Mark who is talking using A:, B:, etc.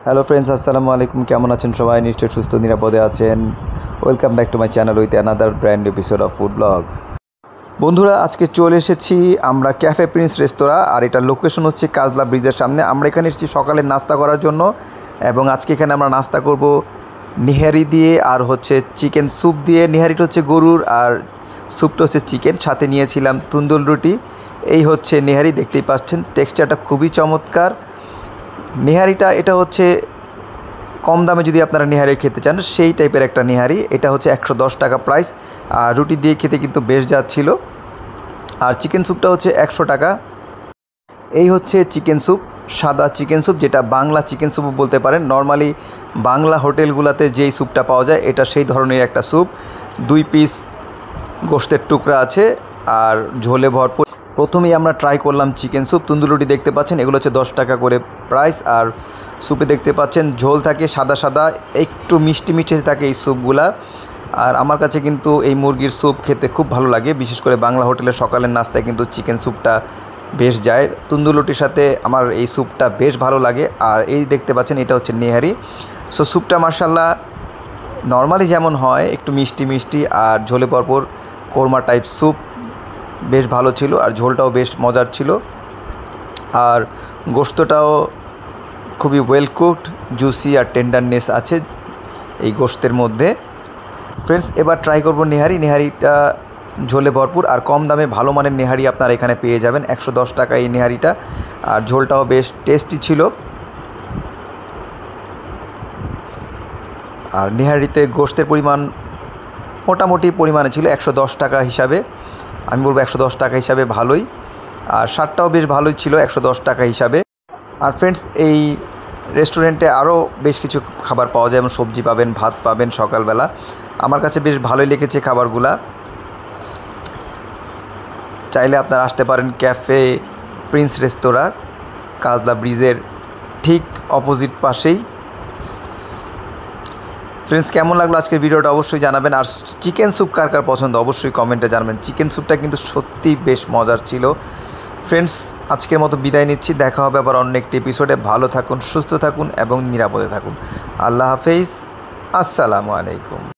A: Hello friends, আসসালামু আলাইকুম। কেমন আছেন সবাই? নিশ্চয়ই সুস্থ নিরাপদে আছেন। Welcome back to my channel with another brand episode of food blog. বন্ধুরা, আজকে চলে এসেছি আমরা ক্যাফে প্রিন্স রেস্তোরাঁ, আর এটার লোকেশন হচ্ছে কাজলা ব্রিজের সামনে। আমরা এখানে এসেছি সকালের নাস্তা করার জন্য, এবং আজকে এখানে আমরা নাস্তা করব নিহারি দিয়ে আর হচ্ছে চিকেন স্যুপ দিয়ে। নিহারিটা হচ্ছে গরুর আর স্যুপটা হচ্ছে চিকেন, সাথে নিয়েছিলাম তন্দুর রুটি। এই হচ্ছে নিহারি, দেখতেই পাচ্ছেন টেক্সচারটা খুবই চমৎকার। নিহারিটা এটা হচ্ছে কম দামে যদি আপনারা নিহারি খেতে চান সেই টাইপের একটা নিহারি। এটা হচ্ছে 110 টাকা প্রাইস, আর রুটি দিয়ে খেতে কিন্তু বেশ যাচ্ছিল। আর চিকেন স্যুপটা হচ্ছে 100 টাকা। এই হচ্ছে চিকেন স্যুপ, সাদা চিকেন স্যুপ, যেটা বাংলা চিকেন স্যুপও বলতে পারেন। নর্মালি বাংলা হোটেলগুলোতে যেই স্যুপটা পাওয়া যায় এটা সেই ধরনের একটা স্যুপ। 2 পিস গোশতের টুকরা আছে আর ঝোলে ভরপুর। প্রথমেই আমরা ট্রাই করলাম চিকেন স্যুপ। তন্দুর রুটি দেখতে পাচ্ছেন, এগুলো হচ্ছে 10 টাকা করে প্রাইস। আর স্যুপে দেখতে পাচ্ছেন ঝোল থাকে সাদা সাদা, একটু মিষ্টি মিষ্টি থাকে এই স্যুপগুলা। আর আমার কাছে কিন্তু এই মুরগির স্যুপ খেতে খুব ভালো লাগে, বিশেষ করে বাংলা হোটেলের সকালের নাস্তায় কিন্তু চিকেন স্যুপটা বেশ যায়। তন্দুর রুটির সাথে আমার এই স্যুপটা বেশ ভালো লাগে। আর এই দেখতে পাচ্ছেন এটা হচ্ছে নেহারি। সো স্যুপটা মাশাআল্লাহ নর্মালি যেমন হয় একটু মিষ্টি মিষ্টি আর ঝোলে ভরপুর কোরমা টাইপ স্যুপ, বেশ ভালো ছিল। আর ঝোলটাও বেশ মজার ছিল, আর গোশতটাও খুবই ওয়েল কুকড, জুসি আর টেন্ডারনেস আছে এই গোশতের মধ্যে। ফ্রেন্ডস, এবার ট্রাই করব নেহারি। নেহারিটা ঝোলে ভরপুর আর কম দামে ভালো মানের নেহারি আপনারা এখানে পেয়ে যাবেন। 110 টাকা এই নেহারিটা, আর ঝোলটাও বেশ টেস্টি ছিল। আর নেহারিতে গোশতের পরিমাণ মোটামুটি পরিমাণে ছিল 110 টাকা হিসাবে। আমি বলবো 110 টাকা হিসাবে ভালোই, আর স্বাদটাও বেশ ভালোই ছিল 110 টাকা হিসাবে। আর ফ্রেন্ডস, এই রেস্টুরেন্টে আরও বেশ কিছু খাবার পাওয়া যায়, যেমন সবজি পাবেন, ভাত পাবেন সকালবেলা। আমার কাছে বেশ ভালোই লেগেছে খাবারগুলা। চাইলে আপনারা আসতে পারেন ক্যাফে প্রিন্স রেস্তোরাঁ, কাজলা ব্রিজের ঠিক অপোজিট পাশেই। ফ্রেন্ডস, কেমন লাগলো আজকের ভিডিওটা অবশ্যই জানাবেন। আর চিকেন স্যুপ কার কার পছন্দ অবশ্যই কমেন্টে জানাবেন। চিকেন স্যুপটা কিন্তু সত্যিই বেশ মজার ছিল। ফ্রেন্ডস, আজকের মতো বিদায় নিচ্ছি। দেখা হবে আবার অন্য একটি এপিসোডে। ভালো থাকুন, সুস্থ থাকুন এবং নিরাপদে থাকুন। আল্লাহ হাফেজ, আসসালামু আলাইকুম।